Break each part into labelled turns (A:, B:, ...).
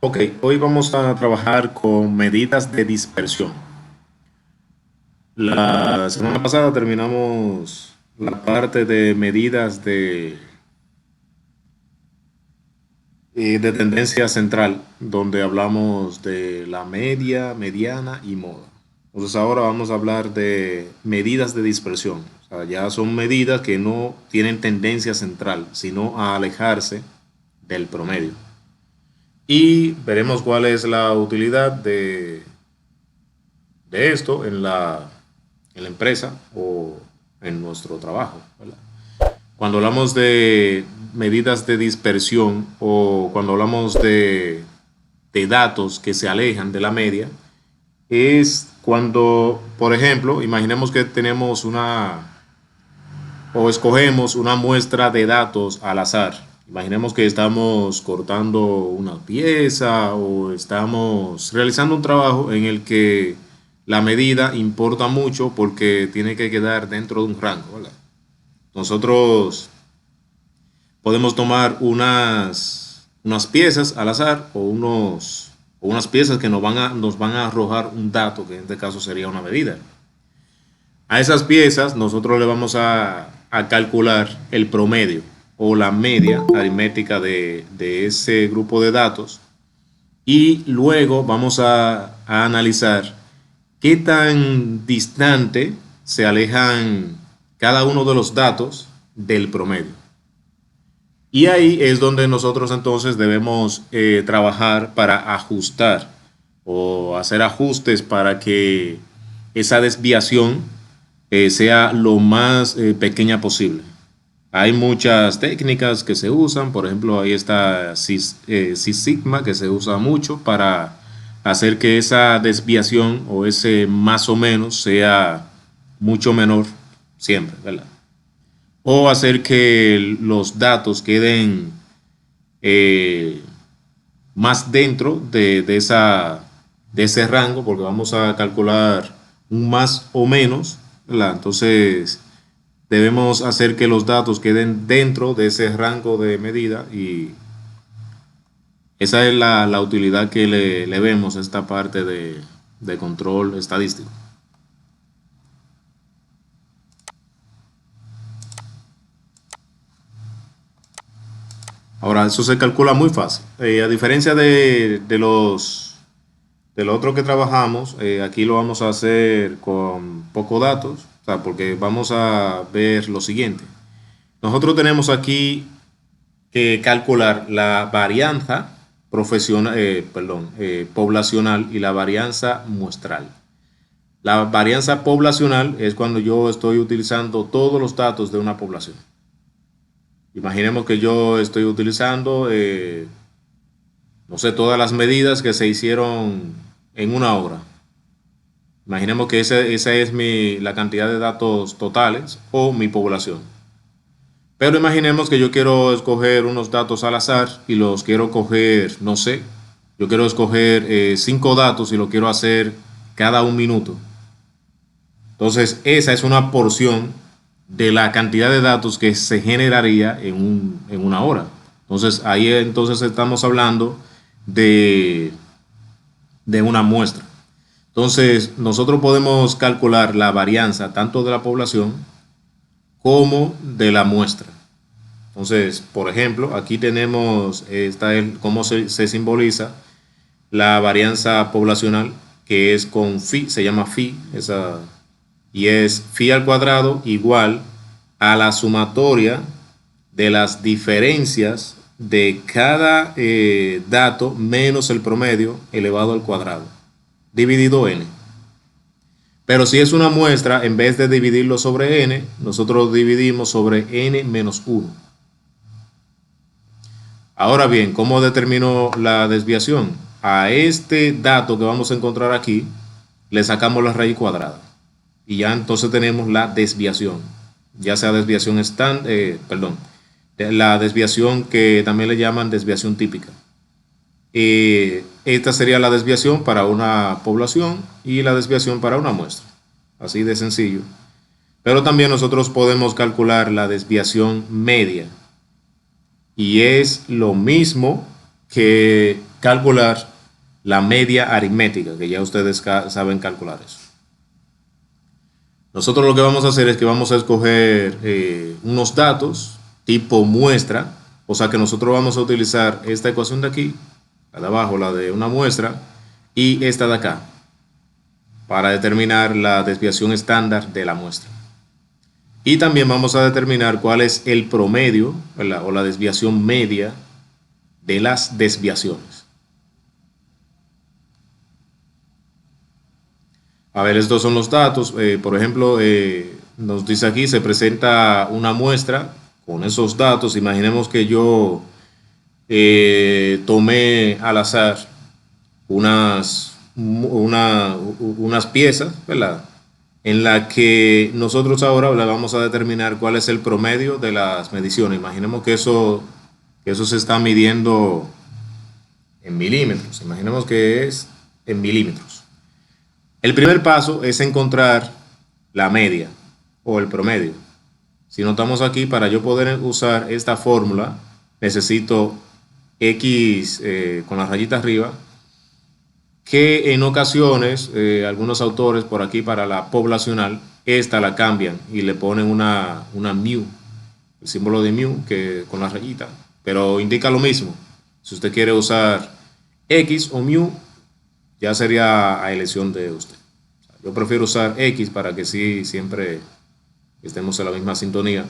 A: Ok, hoy vamos a trabajar con medidas de dispersión. La semana pasada terminamos la parte de medidas de tendencia central, donde hablamos de la media, mediana y moda. Entonces ahora vamos a hablar de medidas de dispersión. O sea, ya son medidas que no tienen tendencia central, sino a alejarse del promedio. Y veremos cuál es la utilidad de esto en la empresa o en nuestro trabajo, ¿verdad? Cuando hablamos de medidas de dispersión o cuando hablamos de datos que se alejan de la media, es cuando, por ejemplo, imaginemos que tenemos o escogemos una muestra de datos al azar. Imaginemos que estamos cortando una pieza o estamos realizando un trabajo en el que la medida importa mucho porque tiene que quedar dentro de un rango, ¿verdad? Nosotros podemos tomar unas piezas al azar o unas piezas que nos van a arrojar un dato, que en este caso sería una medida. A esas piezas nosotros le vamos a calcular el promedio o la media aritmética de ese grupo de datos y luego vamos a analizar qué tan distante se alejan cada uno de los datos del promedio. Y ahí es donde nosotros entonces debemos trabajar para ajustar o hacer ajustes para que esa desviación sea lo más pequeña posible. Hay muchas técnicas que se usan, por ejemplo, ahí está Six Sigma, que se usa mucho para hacer que esa desviación o ese más o menos sea mucho menor siempre, ¿verdad? O hacer que los datos queden eh, más dentro de ese rango, porque vamos a calcular un más o menos, ¿verdad? Entonces debemos hacer que los datos queden dentro de ese rango de medida y esa es la utilidad que le vemos a esta parte de control estadístico. Ahora, eso se calcula muy fácil. A diferencia de lo otro que trabajamos, aquí lo vamos a hacer con pocos datos, o sea, porque vamos a ver lo siguiente. Nosotros tenemos aquí que calcular la varianza profesional, poblacional y la varianza muestral. La varianza poblacional es cuando yo estoy utilizando todos los datos de una población. Imaginemos que yo estoy utilizando, no sé, todas las medidas que se hicieron en una hora. Imaginemos que esa es la cantidad de datos totales o mi población. Pero imaginemos que yo quiero escoger unos datos al azar y los quiero coger, no sé, yo quiero escoger 5 datos y lo quiero hacer cada un minuto. Entonces, esa es una porción de la cantidad de datos que se generaría en una hora. Entonces, ahí entonces estamos hablando de, de una muestra. Entonces, nosotros podemos calcular la varianza tanto de la población como de la muestra. Entonces, por ejemplo, aquí tenemos cómo se simboliza la varianza poblacional, que es con phi, se llama phi, y es phi al cuadrado igual a la sumatoria de las diferencias de cada dato menos el promedio elevado al cuadrado, dividido n. Pero si es una muestra, en vez de dividirlo sobre n, nosotros dividimos sobre n menos 1. Ahora bien, ¿cómo determino la desviación? A este dato que vamos a encontrar aquí, le sacamos la raíz cuadrada. Y ya entonces tenemos la desviación. Ya sea desviación la desviación que también le llaman desviación típica. Esta sería la desviación para una población y la desviación para una muestra. Así de sencillo. Pero también nosotros podemos calcular la desviación media. Y es lo mismo que calcular la media aritmética, que ya ustedes saben calcular eso. Nosotros lo que vamos a hacer es que vamos a escoger unos datos tipo muestra, o sea que nosotros vamos a utilizar esta ecuación de aquí, la de abajo, la de una muestra, y esta de acá, para determinar la desviación estándar de la muestra. Y también vamos a determinar cuál es el promedio, ¿verdad?, o la desviación media de las desviaciones. A ver, estos son los datos. Por ejemplo, nos dice aquí, se presenta una muestra con esos datos. Imaginemos que yo tomé al azar unas piezas, ¿verdad? En la que nosotros ahora le vamos a determinar cuál es el promedio de las mediciones. Imaginemos que eso se está midiendo en milímetros. Imaginemos que es en milímetros. El primer paso es encontrar la media o el promedio. Si notamos aquí, para yo poder usar esta fórmula, necesito X con la rayita arriba, que en ocasiones algunos autores por aquí para la poblacional, esta la cambian y le ponen una mu, el símbolo de mu que con la rayita, pero indica lo mismo. Si usted quiere usar X o mu, ya sería a elección de usted. Yo prefiero usar X para que sí siempre estemos en la misma sintonía.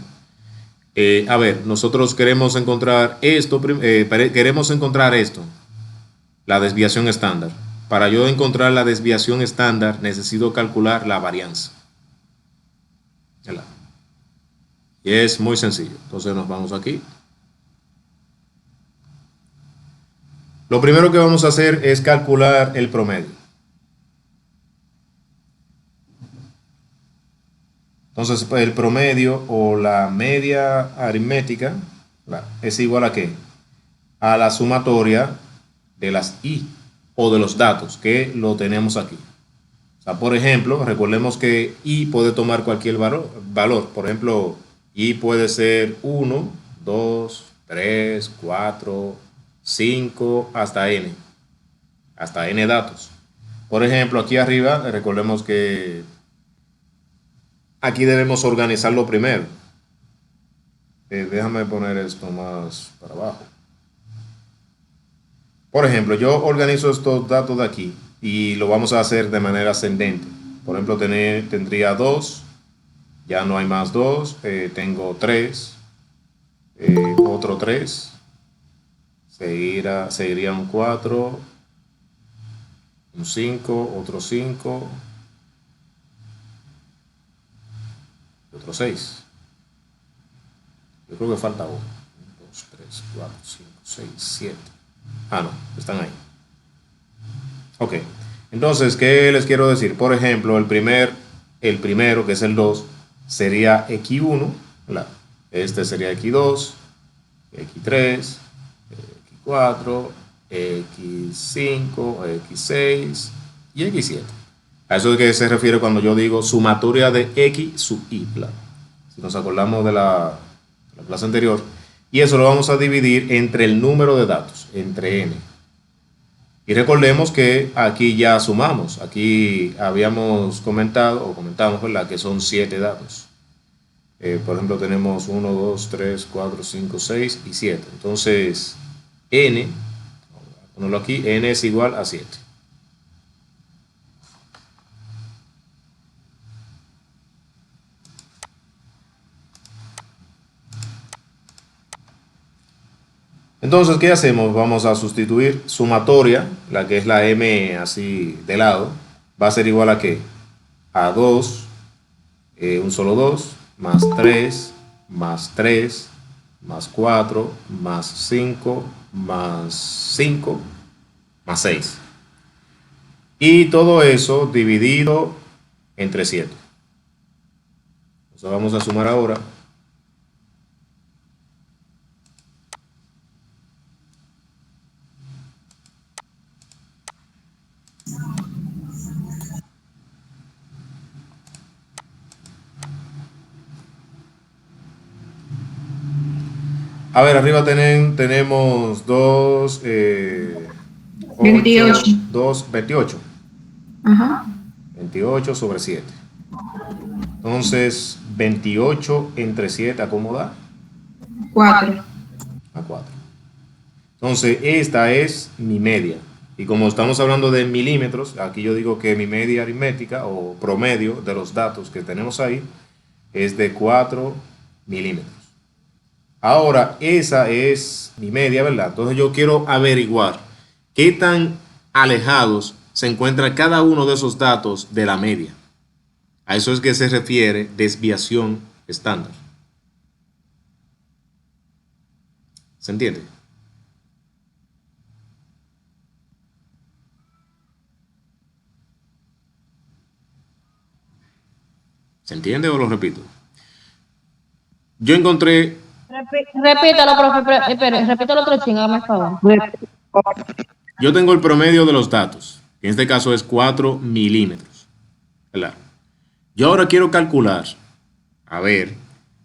A: A ver, nosotros queremos encontrar esto, la desviación estándar. Para yo encontrar la desviación estándar necesito calcular la varianza. Y es muy sencillo. Entonces nos vamos aquí. Lo primero que vamos a hacer es calcular el promedio. Entonces el promedio o la media aritmética es igual a ¿qué? A la sumatoria de las i o de los datos que lo tenemos aquí. O sea, por ejemplo, recordemos que i puede tomar cualquier valor. Por ejemplo, i puede ser 1, 2, 3, 4, 5, hasta n. Hasta n datos. Por ejemplo, aquí arriba, recordemos que aquí debemos organizarlo primero. Déjame poner esto más para abajo. Por ejemplo, yo organizo estos datos de aquí y lo vamos a hacer de manera ascendente. Por ejemplo, tendría 2, ya no hay más 2, tengo 3, otro 3, seguiría un 4, un 5, otro 5, otro 6. Yo creo que falta 1, 2, 3, 4, 5, 6, 7. Ah, no, están ahí. Ok, entonces, ¿qué les quiero decir? Por ejemplo, el primero, que es el 2, sería X1, ¿verdad? Este sería X2, X3, X4, X5, X6 y X7. A eso es que se refiere cuando yo digo sumatoria de X sub Y, ¿verdad? Si nos acordamos de la clase anterior, y eso lo vamos a dividir entre el número de datos, entre n. Y recordemos que aquí ya sumamos, aquí habíamos comentamos, ¿verdad?, que son 7 datos. Por ejemplo, tenemos 1, 2, 3, 4, 5, 6 y 7. Entonces, n, vamos a ponerlo aquí, n es igual a 7. Entonces, ¿qué hacemos? Vamos a sustituir sumatoria, la que es la m así de lado, va a ser igual a ¿qué? A 2, un solo 2, más 3, más 3, más 4, más 5, más 5, más 6. Y todo eso dividido entre 7. Entonces vamos a sumar ahora. A ver, arriba tenemos dos 8,
B: 28.
A: 2, 28.
B: Ajá.
A: 28 sobre 7. Entonces, 28 entre 7, ¿a cómo da?
B: 4.
A: A 4. Entonces, esta es mi media. Y como estamos hablando de milímetros, aquí yo digo que mi media aritmética o promedio de los datos que tenemos ahí es de 4 milímetros. Ahora, esa es mi media, ¿verdad? Entonces yo quiero averiguar qué tan alejados se encuentra cada uno de esos datos de la media. A eso es que se refiere desviación estándar. ¿Se entiende? ¿Se entiende o lo repito? Yo encontré,
C: Repítalo, profe, espere, repítalo otro ching, hágame el favor.
A: yo tengo el promedio de los datos, que en este caso es 4 milímetros, ¿verdad? Yo ahora quiero calcular, a ver,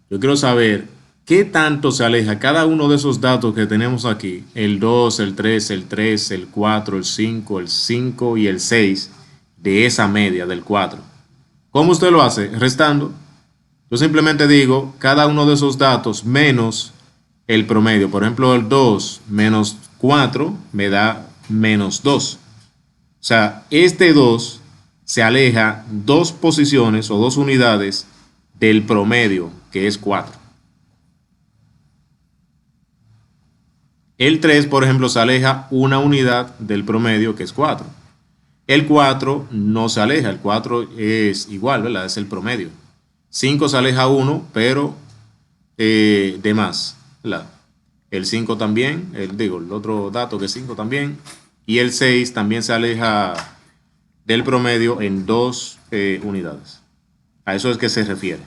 A: yo quiero saber qué tanto se aleja cada uno de esos datos que tenemos aquí, el 2, el 3, el 3, el 4, el 5 y el 6, de esa media del 4. ¿Cómo usted lo hace? Restando. Yo simplemente digo cada uno de esos datos menos el promedio. Por ejemplo, el 2 menos 4 me da menos 2. O sea, este 2 se aleja dos posiciones o dos unidades del promedio, que es 4. El 3, por ejemplo, se aleja una unidad del promedio, que es 4. El 4 no se aleja, el 4 es igual, ¿verdad? Es el promedio. 5 se aleja uno, pero de más, ¿verdad? El 5 también, el otro dato que es 5 también. Y el 6 también se aleja del promedio en dos unidades. A eso es que se refiere.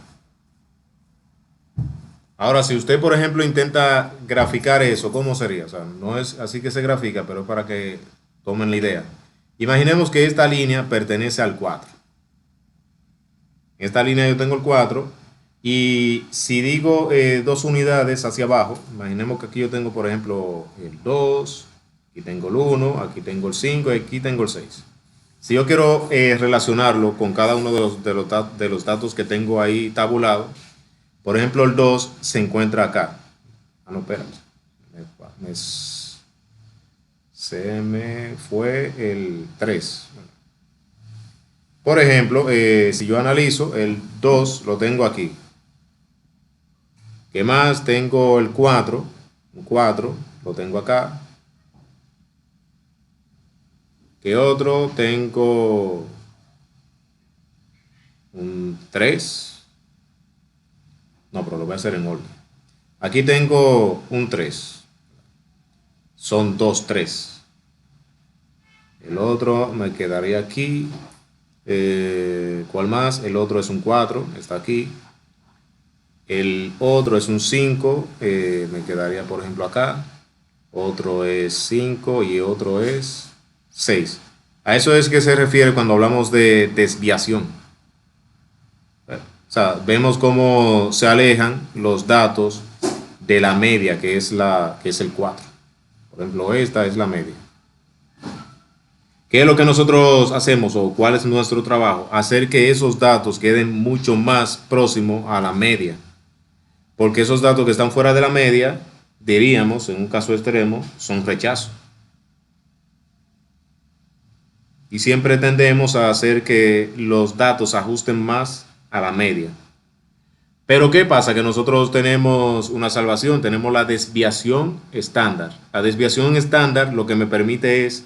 A: Ahora, si usted, por ejemplo, intenta graficar eso, ¿cómo sería? O sea, no es así que se grafica, pero es para que tomen la idea. Imaginemos que esta línea pertenece al 4. En esta línea yo tengo el 4 y si digo dos unidades hacia abajo, imaginemos que aquí yo tengo, por ejemplo, el 2, aquí tengo el 1, aquí tengo el 5 y aquí tengo el 6. Si yo quiero relacionarlo con cada uno de los datos que tengo ahí tabulado, por ejemplo, el 2 se encuentra acá. Ah, no, espérate. Se me fue el 3. Por ejemplo, si yo analizo, el 2 lo tengo aquí. ¿Qué más? Tengo el 4. Un 4 lo tengo acá. ¿Qué otro? Tengo un 3. No, pero lo voy a hacer en orden. Aquí tengo un 3. Son dos 3. El otro me quedaría aquí. ¿Cuál más? El otro es un 4. Está aquí. El otro es un 5. Me quedaría, por ejemplo, acá. Otro es 5 y otro es 6. A eso es que se refiere cuando hablamos de desviación. O sea, vemos cómo se alejan los datos de la media, que es el 4. Por ejemplo, esta es la media. ¿Qué es lo que nosotros hacemos o cuál es nuestro trabajo? Hacer que esos datos queden mucho más próximos a la media. Porque esos datos que están fuera de la media, diríamos, en un caso extremo, son rechazo. Y siempre tendemos a hacer que los datos ajusten más a la media. Pero ¿qué pasa? Que nosotros tenemos una salvación, tenemos la desviación estándar. La desviación estándar lo que me permite es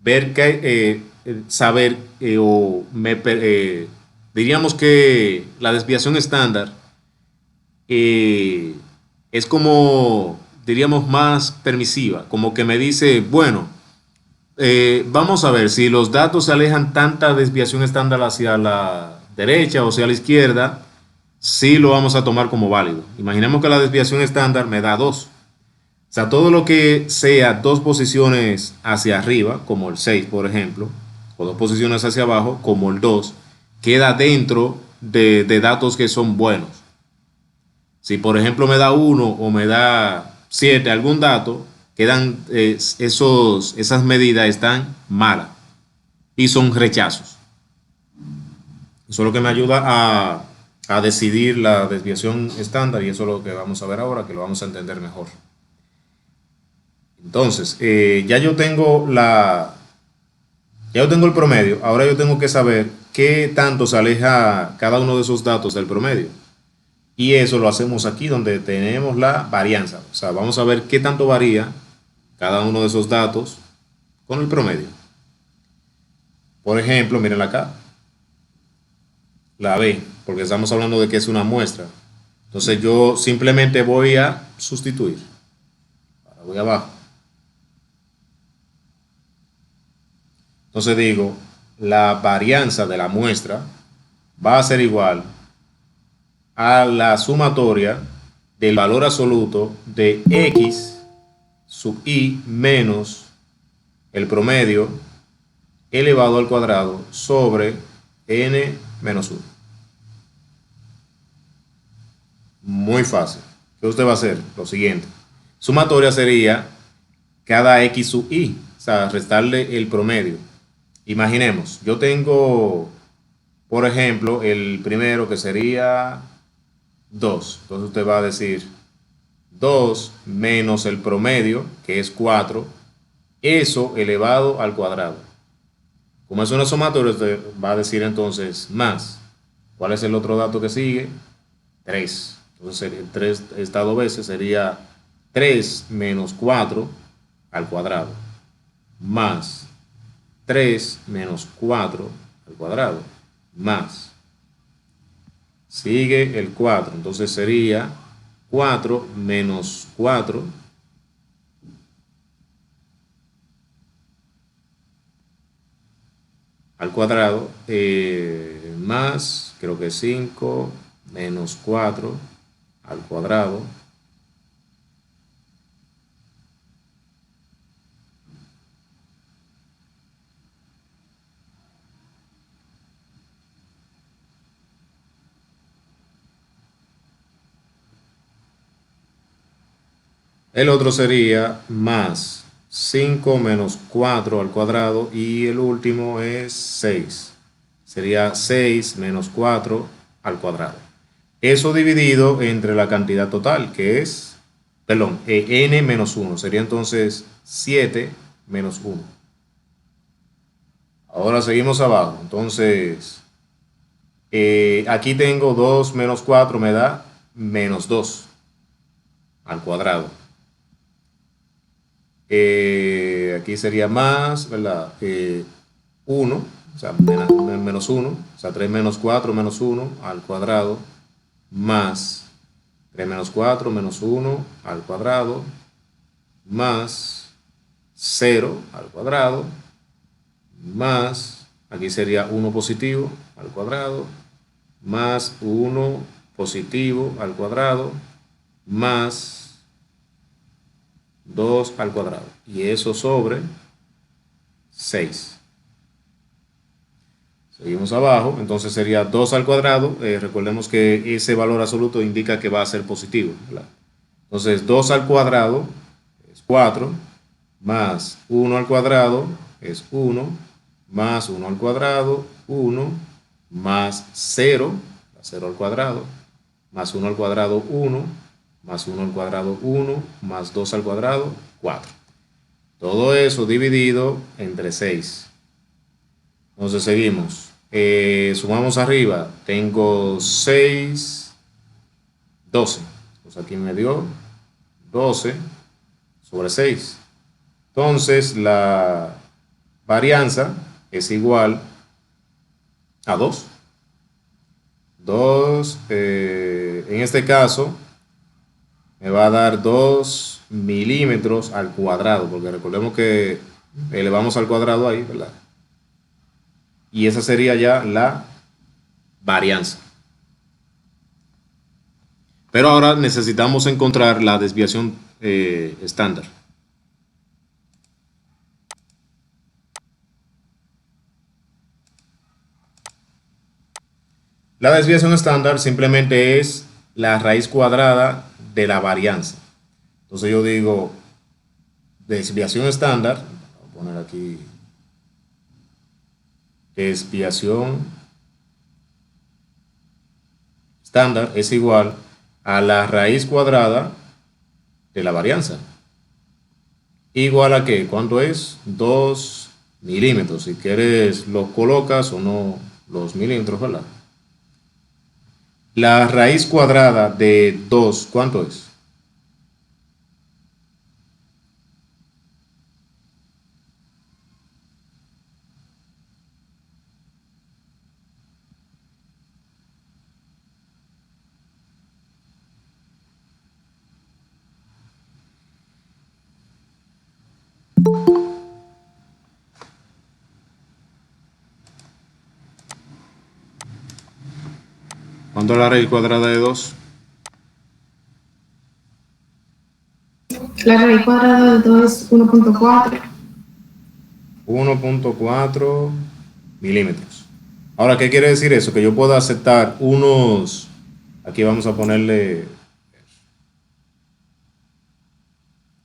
A: ver que, saber diríamos que la desviación estándar es como, diríamos, más permisiva, como que me dice, bueno, vamos a ver si los datos se alejan tanta desviación estándar hacia la derecha o hacia la izquierda, sí lo vamos a tomar como válido. Imaginemos que la desviación estándar me da 2. O sea, todo lo que sea dos posiciones hacia arriba, como el 6, por ejemplo, o dos posiciones hacia abajo, como el 2, queda dentro de datos que son buenos. Si, por ejemplo, me da 1 o me da 7 algún dato, quedan, esas medidas están malas y son rechazos. Eso es lo que me ayuda a decidir la desviación estándar y eso es lo que vamos a ver ahora, que lo vamos a entender mejor. Entonces, ya yo tengo el promedio, ahora yo tengo que saber qué tanto se aleja cada uno de esos datos del promedio. Y eso lo hacemos aquí donde tenemos la varianza. O sea, vamos a ver qué tanto varía cada uno de esos datos con el promedio. Por ejemplo, miren acá, la B, porque estamos hablando de que es una muestra. Entonces yo simplemente voy a sustituir. Ahora voy abajo. Entonces digo, la varianza de la muestra va a ser igual a la sumatoria del valor absoluto de x sub i menos el promedio elevado al cuadrado sobre n menos 1. Muy fácil. ¿Qué usted va a hacer? Lo siguiente. Sumatoria sería cada x sub i, o sea, restarle el promedio. Imaginemos, yo tengo, por ejemplo, el primero que sería 2. Entonces usted va a decir 2 menos el promedio, que es 4, eso elevado al cuadrado. Como es una sumatoria, usted va a decir entonces más. ¿Cuál es el otro dato que sigue? 3. Entonces, 3 está 2 veces, sería 3 menos 4 al cuadrado, más 3 menos 4 al cuadrado, más. Sigue el 4, entonces sería 4 menos 4 al cuadrado, más, creo que 5 menos 4 al cuadrado, el otro sería más 5 menos 4 al cuadrado y el último es 6. Sería 6 menos 4 al cuadrado. Eso dividido entre la cantidad total, que es, perdón, n menos 1. Sería entonces 7 menos 1. Ahora seguimos abajo. Entonces, aquí tengo 2 menos 4 me da menos 2 al cuadrado. Aquí sería más, ¿verdad? 1, o sea, menos 1, o sea, 3 menos 4 menos 1 al cuadrado, más 3 menos 4 menos 1 al cuadrado, más 0 al cuadrado, más, aquí sería 1 positivo al cuadrado, más 1 positivo al cuadrado, más 2 al cuadrado. Y eso sobre 6. Seguimos abajo, entonces sería 2 al cuadrado. Recordemos que ese valor absoluto indica que va a ser positivo, ¿verdad? Entonces 2 al cuadrado es 4, más 1 al cuadrado es 1, más 1 al cuadrado, 1, más 0, 0 al cuadrado, más 1 al cuadrado, 1, más 1 al cuadrado, 1, más 2 al cuadrado, 4. Todo eso dividido entre 6. Entonces seguimos. Sumamos arriba. Tengo 6, 12. Pues aquí me dio 12 sobre 6. Entonces la varianza es igual a 2. 2, en este caso, me va a dar 2 milímetros al cuadrado, porque recordemos que elevamos al cuadrado ahí, ¿verdad? Y esa sería ya la varianza. Pero ahora necesitamos encontrar la desviación estándar. La desviación estándar simplemente es la raíz cuadrada de la varianza. Entonces yo digo desviación estándar, voy a poner aquí desviación estándar es igual a la raíz cuadrada de la varianza. ¿Igual a qué? ¿Cuánto es? 2 milímetros. Si quieres lo colocas o no los milímetros, ¿verdad? La raíz cuadrada de 2, ¿cuánto es? ¿Cuánto es la raíz cuadrada de 2?
B: La raíz cuadrada de 2 es 1.4.
A: 1.4 milímetros. Ahora, ¿qué quiere decir eso? Que yo puedo aceptar unos, aquí vamos a ponerle,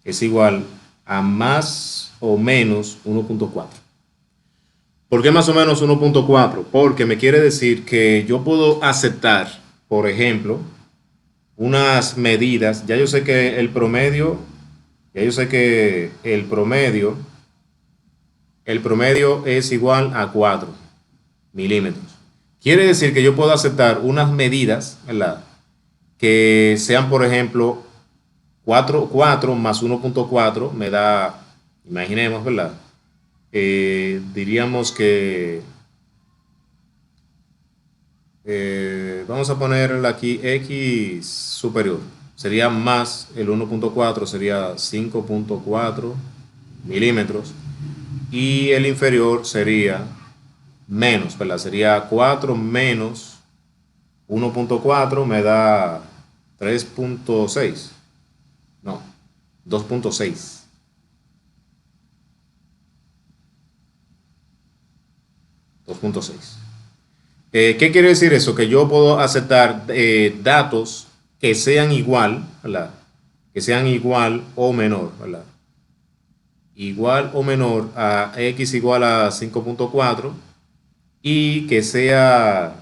A: es igual a más o menos 1.4. ¿Por qué más o menos 1.4? Porque me quiere decir que yo puedo aceptar, por ejemplo, unas medidas. Ya yo sé que el promedio, el promedio es igual a 4 milímetros. Quiere decir que yo puedo aceptar unas medidas, ¿verdad? Que sean, por ejemplo, 4 más 1.4 me da, imaginemos, ¿verdad? Diríamos que, vamos a ponerle aquí x superior. Sería más el 1.4, sería 5.4 milímetros. Y el inferior sería menos, ¿verdad? Sería 4 menos 1.4 me da 3.6. No, 2.6. 2.6. ¿Qué quiere decir eso? Que yo puedo aceptar datos que sean igual, ¿verdad? Que sean igual o menor, ¿verdad? Igual o menor a x igual a 5.4 y que sea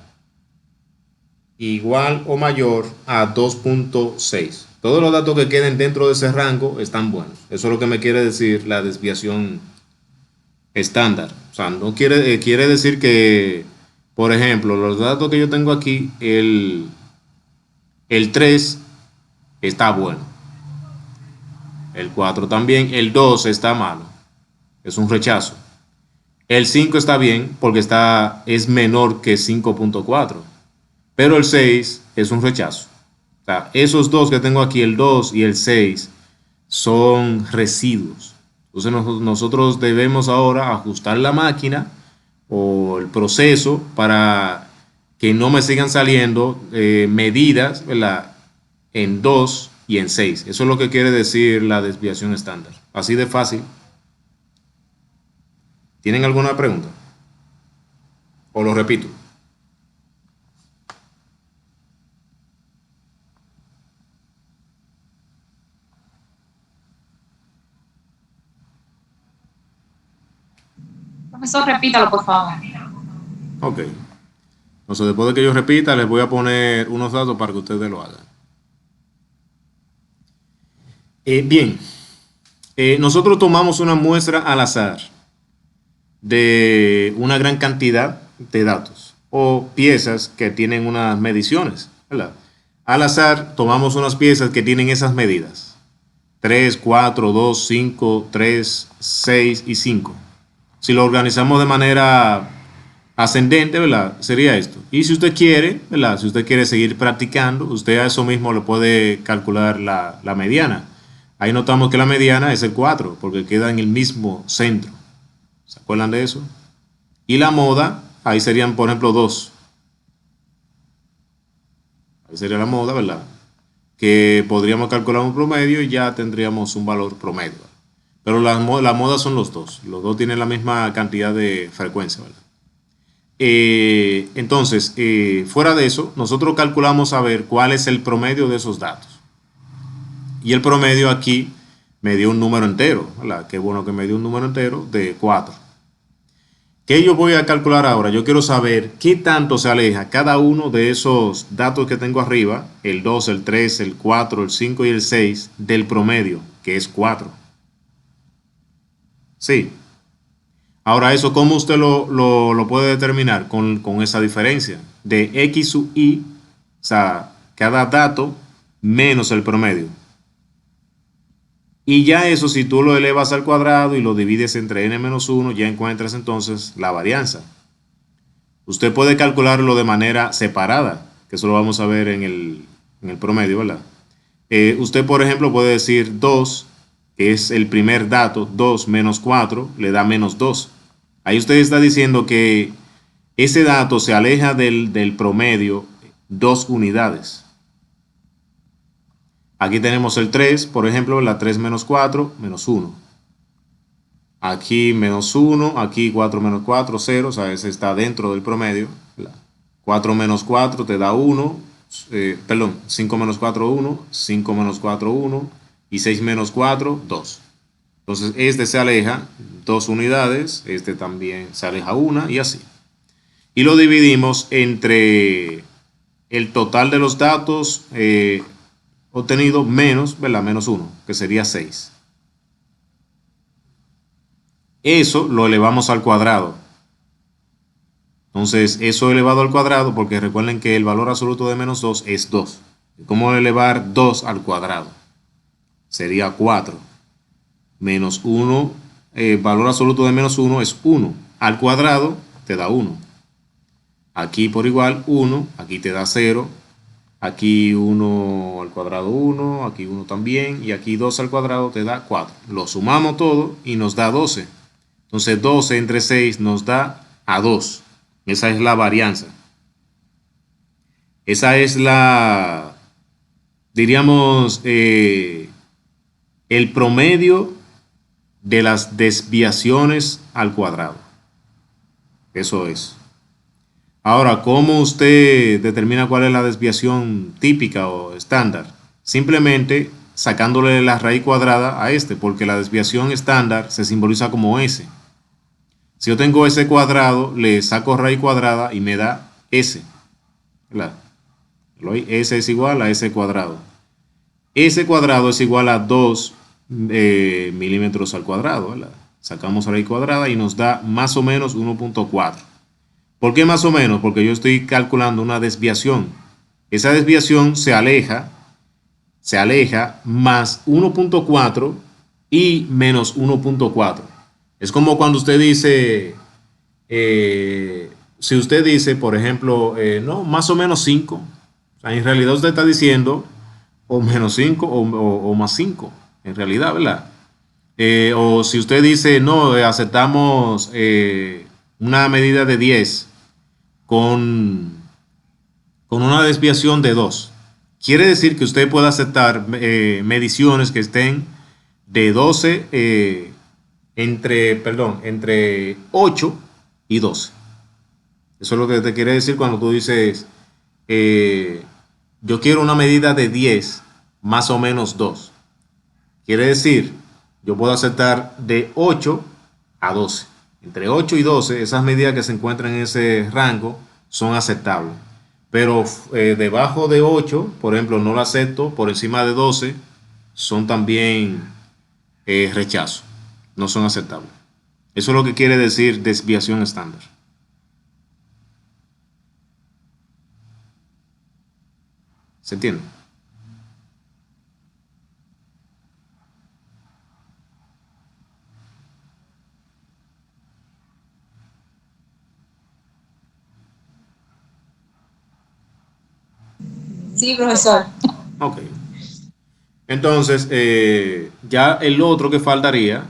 A: igual o mayor a 2.6. Todos los datos que queden dentro de ese rango están buenos. Eso es lo que me quiere decir la desviación estándar. O sea, no quiere decir que, por ejemplo, los datos que yo tengo aquí, el 3 está bueno. El 4 también. El 2 está malo. Es un rechazo. El 5 está bien porque es menor que 5.4. Pero el 6 es un rechazo. O sea, esos dos que tengo aquí, el 2 y el 6, son residuos. Entonces nosotros debemos ahora ajustar la máquina o el proceso para que no me sigan saliendo medidas, ¿verdad? En 2 y en 6. Eso es lo que quiere decir la desviación estándar. Así de fácil. ¿Tienen alguna pregunta? O lo repito.
D: Profesor, repítalo, por favor.
A: Ok. Entonces, después de que yo repita, les voy a poner unos datos para que ustedes lo hagan. Bien. Nosotros tomamos una muestra al azar de una gran cantidad de datos o piezas que tienen unas mediciones, ¿verdad? Al azar tomamos unas piezas que tienen esas medidas. 3, 4, 2, 5, 3, 6 y 5. Si lo organizamos de manera ascendente, ¿verdad? Sería esto. Y si usted quiere, ¿verdad? Si usted quiere seguir practicando, usted a eso mismo le puede calcular la mediana. Ahí notamos que la mediana es el 4, porque queda en el mismo centro. ¿Se acuerdan de eso? Y la moda, ahí serían, por ejemplo, 2. Ahí sería la moda, ¿verdad? Que podríamos calcular un promedio y ya tendríamos un valor promedio. Pero la moda son los dos. Los dos tienen la misma cantidad de frecuencia, ¿verdad? Entonces, fuera de eso, nosotros calculamos a ver cuál es el promedio de esos datos. Y el promedio aquí me dio un número entero, ¿verdad? Qué bueno que me dio un número entero de 4. ¿Qué yo voy a calcular ahora? Yo quiero saber qué tanto se aleja cada uno de esos datos que tengo arriba, el 2, el 3, el 4, el 5 y el 6, del promedio, que es 4. Sí. Ahora eso, ¿cómo usted lo puede determinar? Con esa diferencia de x sub y, o sea, cada dato menos el promedio. Y ya eso, si tú lo elevas al cuadrado y lo divides entre n-1, ya encuentras entonces la varianza. Usted puede calcularlo de manera separada, que eso lo vamos a ver en el promedio, ¿verdad? Usted, por ejemplo, puede decir 2, que es el primer dato, 2 menos 4, le da menos 2. Ahí usted está diciendo que ese dato se aleja del promedio 2 unidades. Aquí tenemos el 3, por ejemplo, la 3 menos 4, menos 1. Aquí menos 1, aquí 4 menos 4, 0, o sea, ese está dentro del promedio. 4 menos 4 te da 1, 5 menos 4, 1, 5 menos 4, 1, y 6 menos 4, 2. Entonces, este se aleja 2 unidades, este también se aleja 1 y así. Y lo dividimos entre el total de los datos obtenido menos, ¿verdad? Menos 1, que sería 6. Eso lo elevamos al cuadrado. Entonces, eso elevado al cuadrado, porque recuerden que el valor absoluto de menos 2 es 2. ¿Cómo elevar 2 al cuadrado? Sería 4. Menos 1, valor absoluto de menos 1 es 1. Al cuadrado te da 1. Aquí por igual 1, aquí te da 0. Aquí 1 al cuadrado 1, aquí 1 también, y aquí 2 al cuadrado te da 4. Lo sumamos todo y nos da 12. Entonces 12 entre 6 nos da a 2. Esa es la varianza. Esa es la, diríamos, el promedio de las desviaciones al cuadrado. Eso es. Ahora, ¿cómo usted determina cuál es la desviación típica o estándar? Simplemente sacándole la raíz cuadrada a este, porque la desviación estándar se simboliza como S. Si yo tengo S cuadrado, le saco raíz cuadrada y me da S. ¿Verdad? S es igual a S cuadrado. S cuadrado es igual a 2 milímetros al cuadrado, ¿verdad? Sacamos raíz cuadrada y nos da más o menos 1.4. ¿Por qué más o menos? Porque yo estoy calculando una desviación. Esa desviación se aleja más 1.4 y menos 1.4. Es como cuando usted dice, si usted dice, por ejemplo, no, más o menos 5. O sea, en realidad usted está diciendo o menos 5 o más 5, en realidad, ¿verdad? O si usted dice, no, aceptamos una medida de 10 con una desviación de 2. Quiere decir que usted puede aceptar mediciones que estén de 12, entre 8 y 12. Eso es lo que te quiere decir cuando tú dices, yo quiero una medida de 10 más o menos 2. Quiere decir, yo puedo aceptar de 8 a 12. Entre 8 y 12, esas medidas que se encuentran en ese rango son aceptables. Pero debajo de 8, por ejemplo, no lo acepto. Por encima de 12, son también rechazo. No son aceptables. Eso es lo que quiere decir desviación estándar. ¿Se entiende?
D: Sí, profesor.
A: Ok. Entonces, ya el otro que faltaría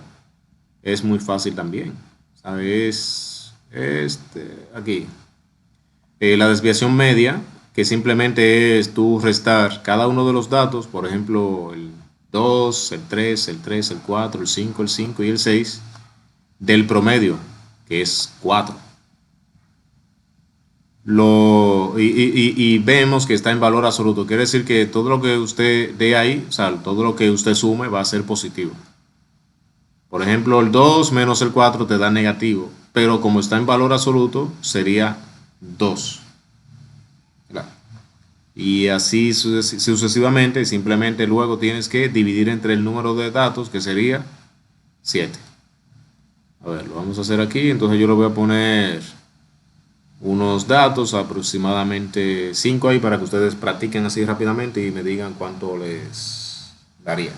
A: es muy fácil también. ¿Sabes? Aquí. La desviación media, que simplemente es tú restar cada uno de los datos, por ejemplo, el 2, el 3, el 3, el 4, el 5 y el 6, del promedio, que es 4. y vemos que está en valor absoluto. Quiere decir que todo lo que usted dé ahí, o sea, todo lo que usted sume va a ser positivo. Por ejemplo, el 2 menos el 4 te da negativo, pero como está en valor absoluto, sería 2. ¿Verdad? Y así sucesivamente, simplemente luego tienes que dividir entre el número de datos, que sería 7. A ver, lo vamos a hacer aquí, entonces yo le voy a poner unos datos, aproximadamente 5 ahí, para que ustedes practiquen así rápidamente y me digan cuánto les daría.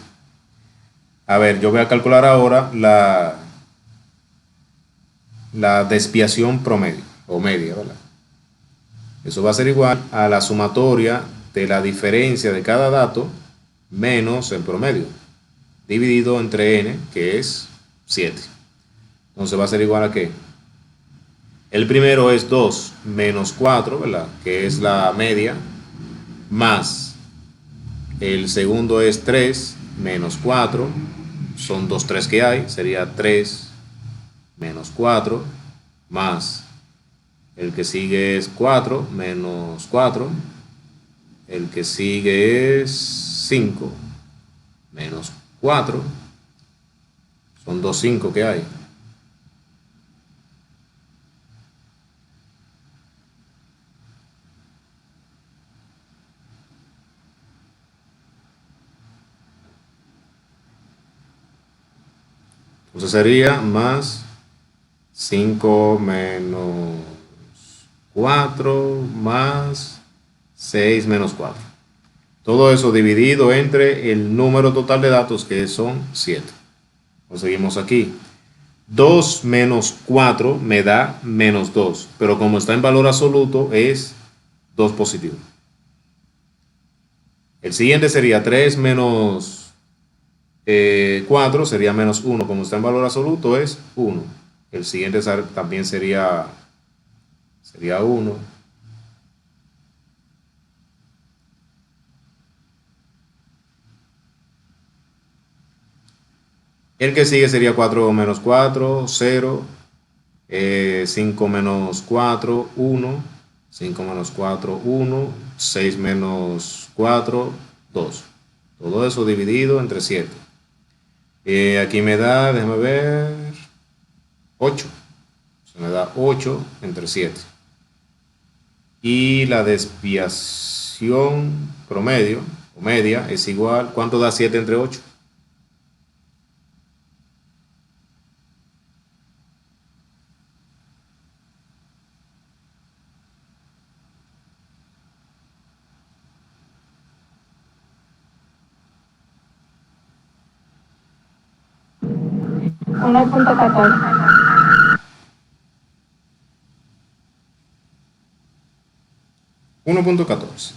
A: A ver, yo voy a calcular ahora la desviación promedio o media, ¿verdad? Eso va a ser igual a la sumatoria de la diferencia de cada dato menos el promedio, dividido entre n, que es 7. Entonces va a ser igual a ¿qué? El primero es 2 menos 4, ¿verdad? Que es la media, más el segundo es 3 menos 4, son 2 3 que hay, sería 3 menos 4, más el que sigue es 4 menos 4, el que sigue es 5 menos 4, son 2 5 que hay. Entonces sería más 5 menos 4 más 6 menos 4. Todo eso dividido entre el número total de datos, que son 7. Seguimos aquí. 2 menos 4 me da menos 2, pero como está en valor absoluto es 2 positivo. El siguiente sería 3 menos 4 sería menos 1, como está en valor absoluto es 1. El siguiente también sería 1. El que sigue sería 4 menos 4, 0. 5 menos 4, 1. 5 menos 4, 1. 6 menos 4, 2. Todo eso dividido entre 7. Aquí me da, déjame ver, 8. Se me da 8 entre 7. Y la desviación promedio o media es igual, ¿cuánto da 7 entre 8?
C: Uno punto 14.
A: 1.14.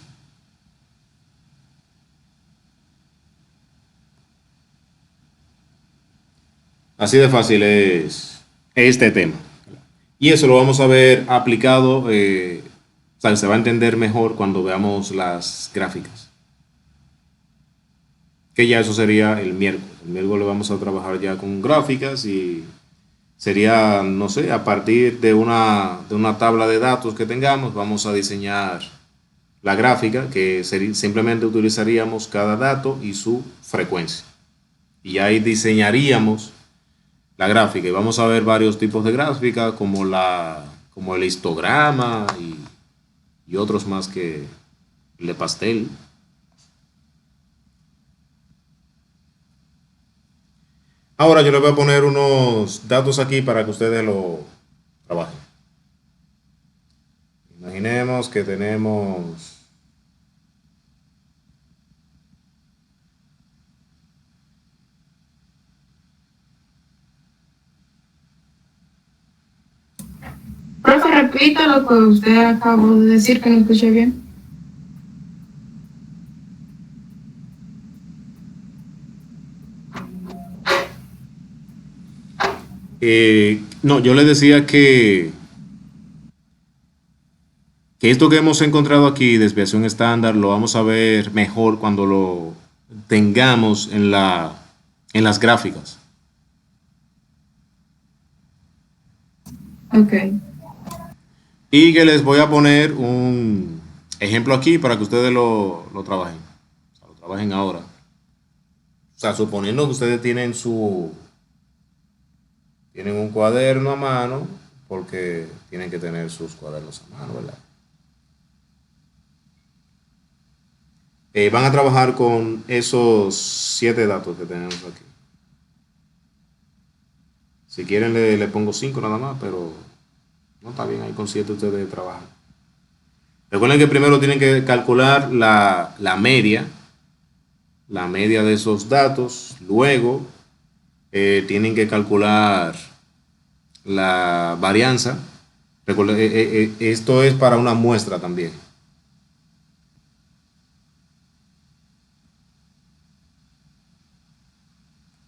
A: Así de fácil es este tema. Y eso lo vamos a ver aplicado, o sea, se va a entender mejor cuando veamos las gráficas. Que ya eso sería el miércoles. El miércoles vamos a trabajar ya con gráficas y sería, no sé, a partir de una tabla de datos que tengamos, vamos a diseñar la gráfica, que simplemente utilizaríamos cada dato y su frecuencia. Y ahí diseñaríamos la gráfica. Y vamos a ver varios tipos de gráfica, como el histograma y otros más, que el de pastel. Ahora yo les voy a poner unos datos aquí para que ustedes lo trabajen. Imaginemos que tenemos
B: Profe, repita lo que usted acabó de decir, que no escuché bien.
A: no, yo les decía que esto que hemos encontrado aquí, desviación estándar, lo vamos a ver mejor cuando lo tengamos en las gráficas.
B: Ok.
A: Y que les voy a poner un ejemplo aquí para que ustedes lo trabajen. O sea, lo trabajen ahora. O sea, suponiendo que ustedes tienen un cuaderno a mano, porque tienen que tener sus cuadernos a mano, ¿verdad? Van a trabajar con esos 7 datos que tenemos aquí. Si quieren le pongo 5 nada más, pero no está bien, ahí con 7 ustedes trabajan. Recuerden que primero tienen que calcular la media de esos datos. Luego tienen que calcular la varianza. Recuerden, esto es para una muestra también.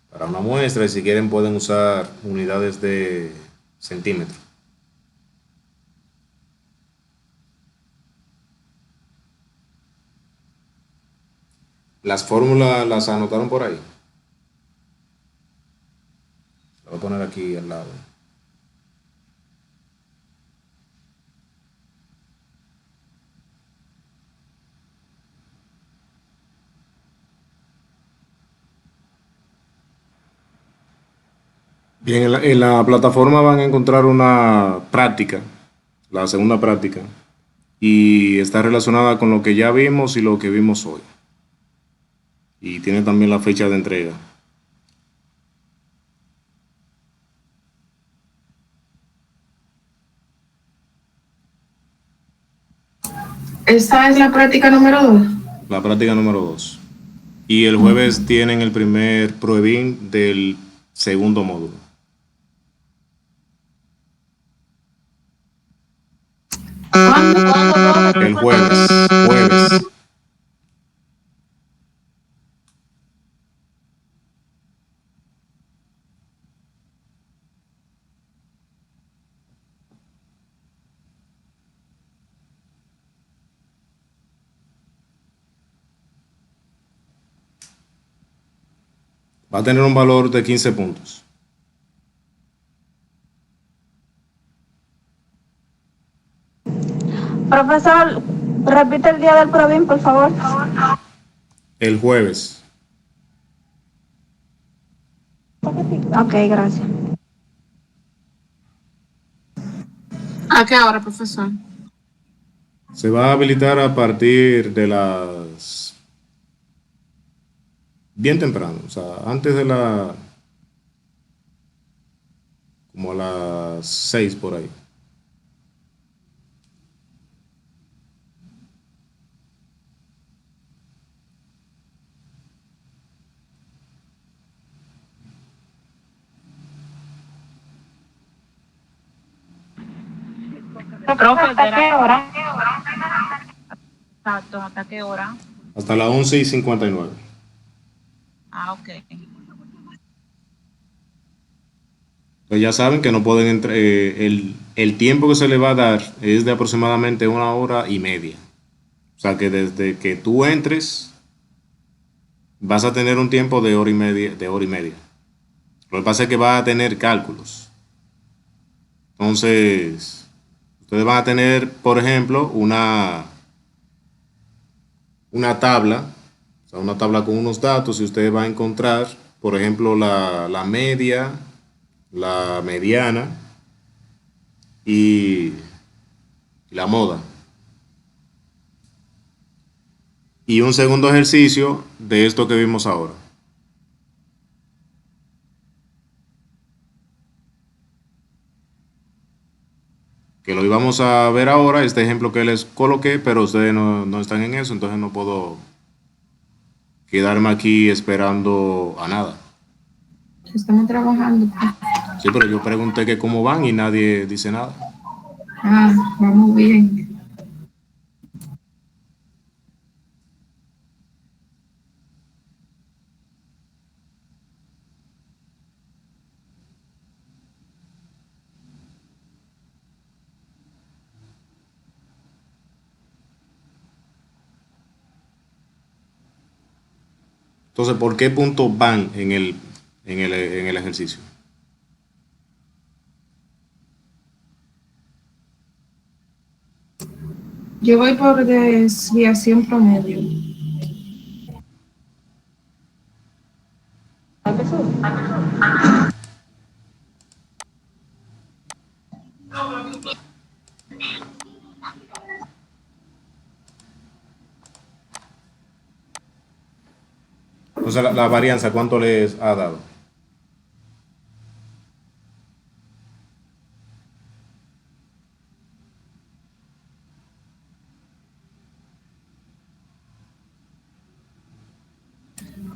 A: Para una muestra, y si quieren pueden usar unidades de centímetro. Las fórmulas las anotaron por ahí. Lo voy a poner aquí al lado. Bien, en la plataforma van a encontrar una práctica, la segunda práctica, y está relacionada con lo que ya vimos y lo que vimos hoy. Y tiene también la fecha de entrega.
B: Esta es la práctica número 2.
A: La práctica número 2. Y el jueves tienen el primer pruebín del segundo módulo.
C: ¿Cuándo?
A: El jueves. Va a tener un valor de 15 puntos.
E: Profesor, repite el día del Provin, por favor.
A: El jueves.
E: Ok, gracias.
B: ¿A qué hora, profesor?
A: Se va a habilitar a partir de las... bien temprano, o sea, antes de como a las 6 por ahí.
D: Profe,
E: ¿Hasta qué hora?
D: exacto, ¿hasta qué hora?
A: Hasta las 11:59.
D: Ah, ok.
A: Pues ya saben que no pueden entrar, el tiempo que se le va a dar es de aproximadamente 1 hora y media. O sea que desde que tú entres vas a tener un tiempo de hora y media, de hora y media. Lo que pasa es que va a tener cálculos. Entonces, ustedes van a tener, por ejemplo, una tabla, o sea, una tabla con unos datos y ustedes van a encontrar, por ejemplo, la media, la mediana y la moda. Y un segundo ejercicio de esto que vimos ahora. Que lo íbamos a ver ahora, este ejemplo que les coloqué, pero ustedes no están en eso, entonces no puedo quedarme aquí esperando a nada.
B: Estamos trabajando.
A: Sí, pero yo pregunté que cómo van y nadie dice nada.
B: Ah, vamos bien.
A: Entonces, ¿por qué punto van en el ejercicio?
B: Yo voy por desviación promedio.
A: Entonces, la varianza, ¿cuánto les ha dado?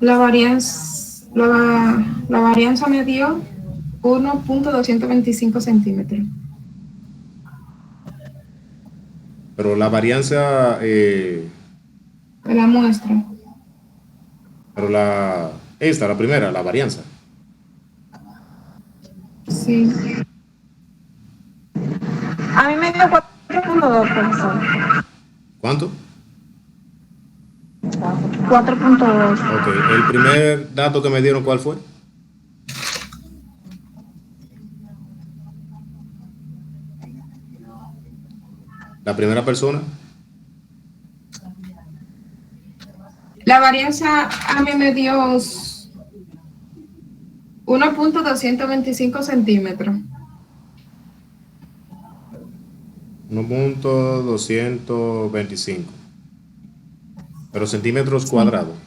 B: La varianza me dio 1.225 centímetros.
A: Pero la varianza,
B: De la muestra.
A: pero la primera, la varianza.
B: Sí.
E: A mí me dio 4.2, profesor.
A: ¿Cuánto?
E: 4.2.
A: Ok, el primer dato que me dieron, ¿cuál fue? La primera persona.
B: La varianza a mí me dio 1.225 centímetros.
A: 1.225. Pero centímetros
B: Sí.
A: cuadrados.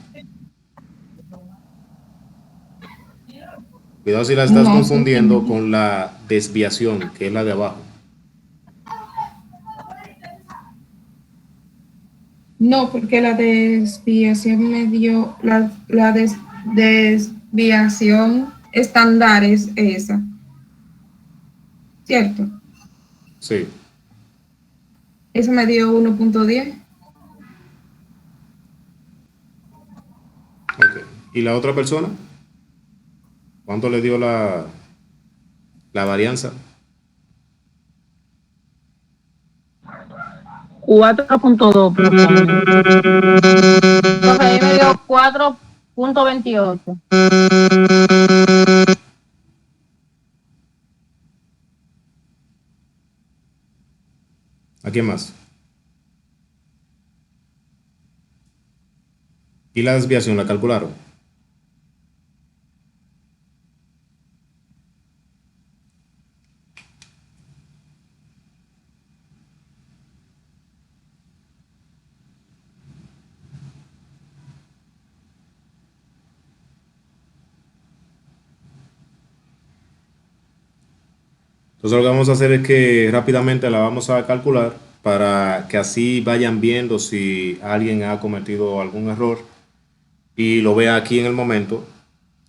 A: Cuidado si la estás
B: No,
A: confundiendo
B: centímetros.
A: con la desviación, que es la de abajo.
B: No, porque la desviación me dio, desviación estándar es esa, ¿cierto?
A: Sí.
B: Eso me dio 1.10.
A: Ok. ¿Y la otra persona? ¿Cuánto le dio la varianza?
C: 4.2, profe. Profe, a mí me dio 4.28.
A: ¿A quién más? ¿Y la desviación la calcularon? Entonces lo que vamos a hacer es que rápidamente la vamos a calcular para que así vayan viendo si alguien ha cometido algún error y lo vea aquí en el momento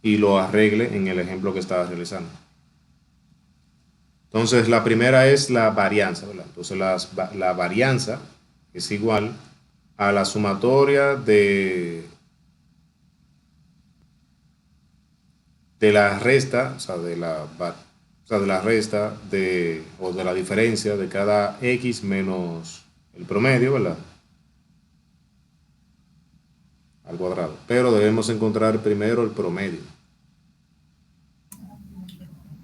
A: y lo arregle en el ejemplo que estaba realizando. Entonces la primera es la varianza, ¿verdad? Entonces la varianza es igual a la sumatoria de la resta, o sea, de la resta o de la diferencia de cada x menos el promedio, ¿verdad? Al cuadrado. Pero debemos encontrar primero el promedio.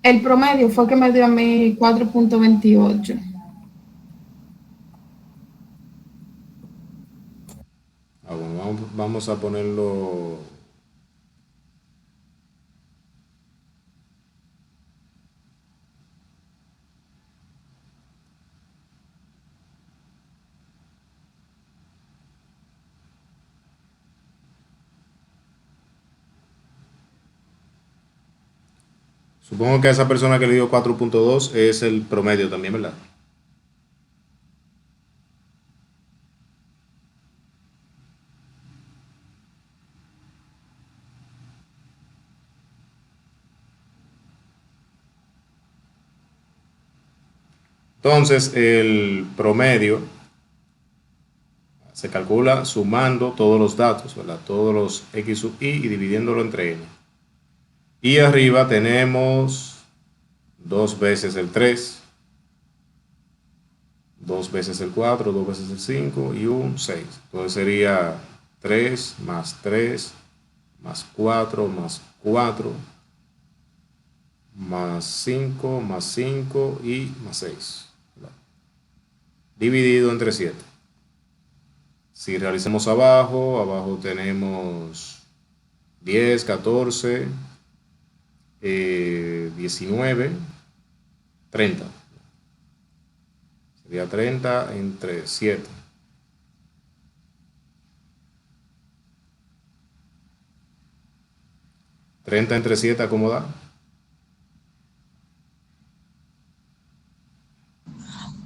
B: El promedio fue que me dio a mí 4.28.
A: Bueno, vamos a ponerlo. Supongo que a esa persona que le dio 4.2 es el promedio también, ¿verdad? Entonces, el promedio se calcula sumando todos los datos, ¿verdad? Todos los x sub i y dividiéndolo entre n. Y arriba tenemos 2 veces el 3, 2 veces el 4, 2 veces el 5 y un 6. Entonces sería 3 más 3 más 4 más 4 más 5 más 5 y más 6. Dividido entre 7. Si realizamos abajo, abajo tenemos 10, 14, 19, 30. Sería 30 entre 7. ¿30 entre 7 cómo da?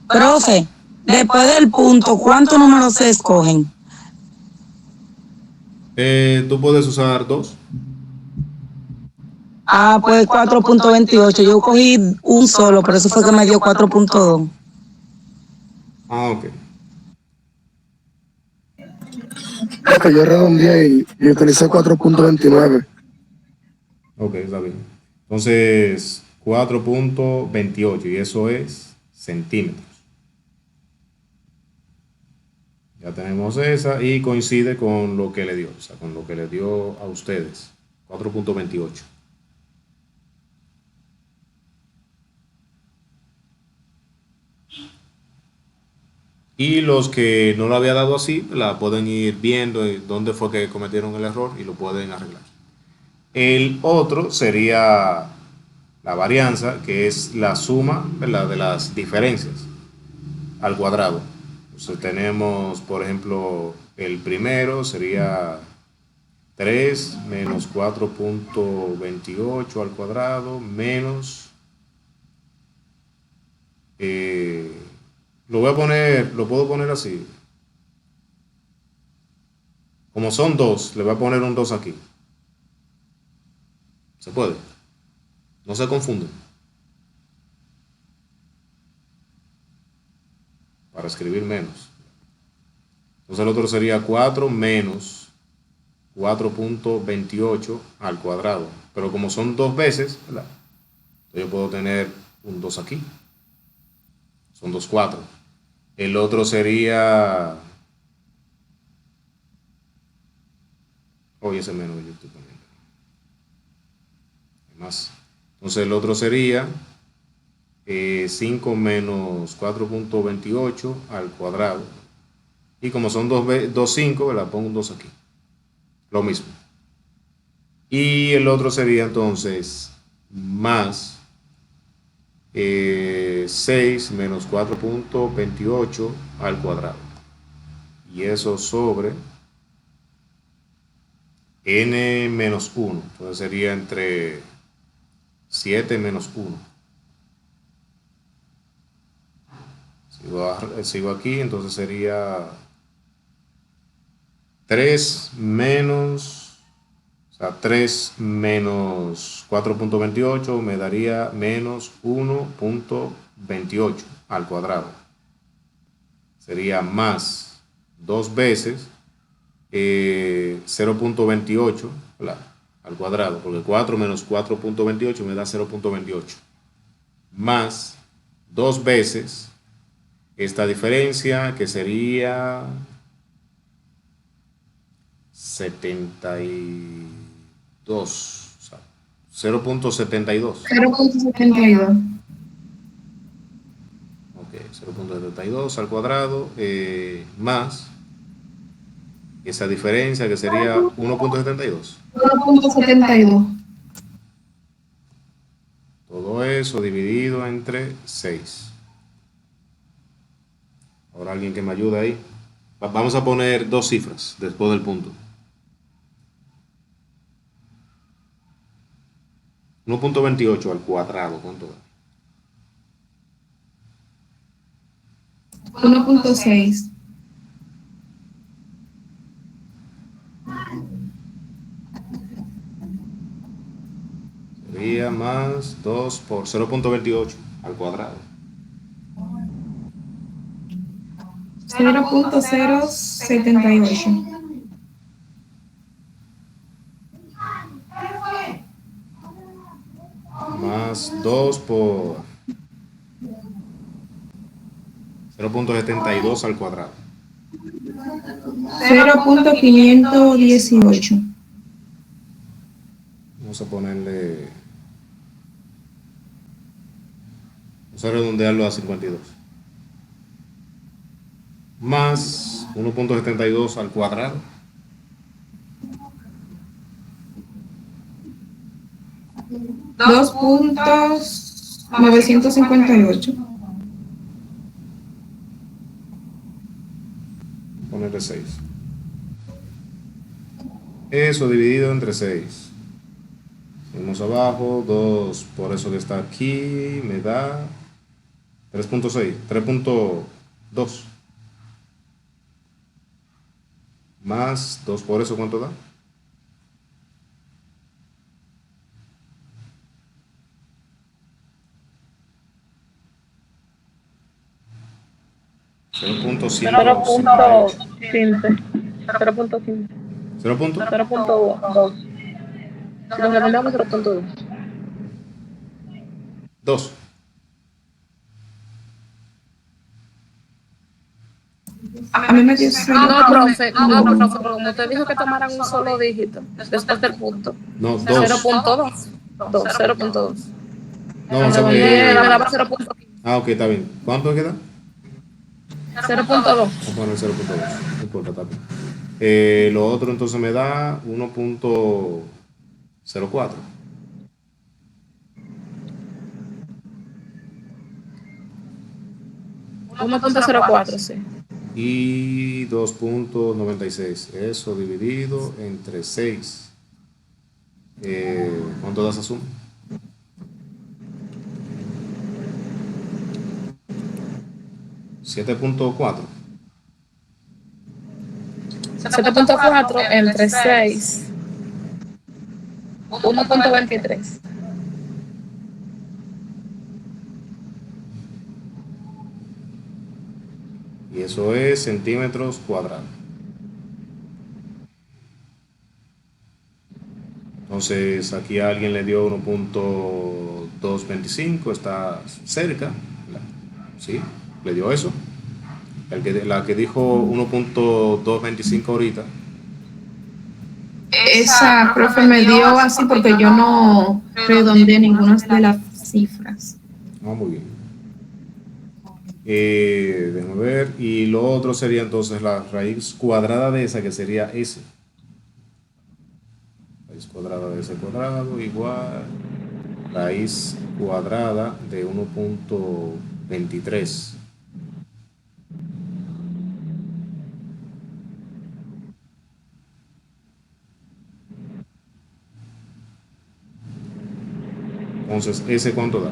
F: Profe, después del punto, ¿cuántos números se escogen?
A: Tú puedes usar 2.
F: Ah, pues 4.28. Yo cogí un solo, por eso fue que me dio 4.2.
A: Ah, ok.
G: Porque yo redondeé y utilicé 4.29.
A: Ok, está bien. Entonces, 4.28 y eso es centímetros. Ya tenemos esa y coincide con lo que le dio, o sea, con lo que le dio a ustedes. 4.28. Y los que no lo había dado así, la pueden ir viendo dónde fue que cometieron el error y lo pueden arreglar. El otro sería la varianza, que es la suma, ¿verdad?, de las diferencias al cuadrado. Entonces tenemos, por ejemplo, el primero sería 3 menos 4.28 al cuadrado menos, lo puedo poner así. Como son 2, le voy a poner un 2 aquí. ¿Se puede? No se confunden. Para escribir menos. Entonces el otro sería 4 menos 4.28 al cuadrado. Pero como son 2 veces, ¿verdad?, entonces yo puedo tener un 2 aquí. Son 2, 4. El otro sería... Oye, ese menos yo estoy poniendo. Más. Entonces el otro sería 5 menos 4.28 al cuadrado. Y como son 2, 5, ¿verdad?, pongo un 2 aquí. Lo mismo. Y el otro sería entonces más 6 menos 4.28 al cuadrado. Y eso sobre n menos 1. Entonces sería entre 7 menos 1. Sigo aquí, entonces sería 3 menos, o sea, 3 menos 4.28 me daría menos 1.28 al cuadrado. Sería más 2 veces 0.28 al cuadrado, porque 4 menos 4.28 me da 0.28. Más 2 veces esta diferencia, que sería 72, o sea, 0.72.
B: 0.72.
A: Ok, 0.72 al cuadrado, más esa diferencia, que sería 1.72.
B: 1.72.
A: Todo eso dividido entre 6. Ahora alguien que me ayude ahí. Vamos a poner 2 cifras después del punto. 1.28 al cuadrado, ¿cuánto da?
B: 1.6.
A: Sería más 2 por 0.28 al cuadrado.
B: 0.078.
A: Más 2 por 0.72 al cuadrado.
B: 0.518.
A: Vamos a ponerle... Vamos a redondearlo a 52. más 1.72 al cuadrado.
B: Dos puntos 958.
A: Ponerle 6. Eso dividido entre 6. Seguimos abajo, 2 por eso que está aquí, me da 3.6, 3.2. Más 2 por eso, ¿cuánto da?
C: Punto
A: 0.15.
C: 0.15.
A: 0 punto.
C: 0.2. Si lo redondeamos 0.2.
A: 2.
B: A mí me dio cero.
C: No, profe, como usted dijo que tomaran un solo dígito después del punto.
A: No, 2.
C: 0.2. 0.2.
A: No,
C: Me daba 0.15.
A: ok, está bien. ¿Cuánto queda?
C: 0.2.
A: Vamos a poner 0.2. No importa, está bien. Lo otro entonces me da 1.04.
C: 1.04, sí.
A: Y 2.96. Eso dividido entre 6. ¿Cuánto da esa suma? 7.4.
C: 7.4 entre 6. 1.23.
A: Y eso es centímetros cuadrados. Entonces aquí alguien le dio 1.225, está cerca. ¿Sí? Le dio eso. La que dijo 1.225 ahorita.
B: Esa profe me dio así porque yo no redondeé ninguna de las cifras.
A: Muy bien. Déjame ver. Y lo otro sería entonces la raíz cuadrada de esa, que sería S. Raíz cuadrada de S cuadrado igual raíz cuadrada de 1.23. Entonces, ¿ese cuánto da?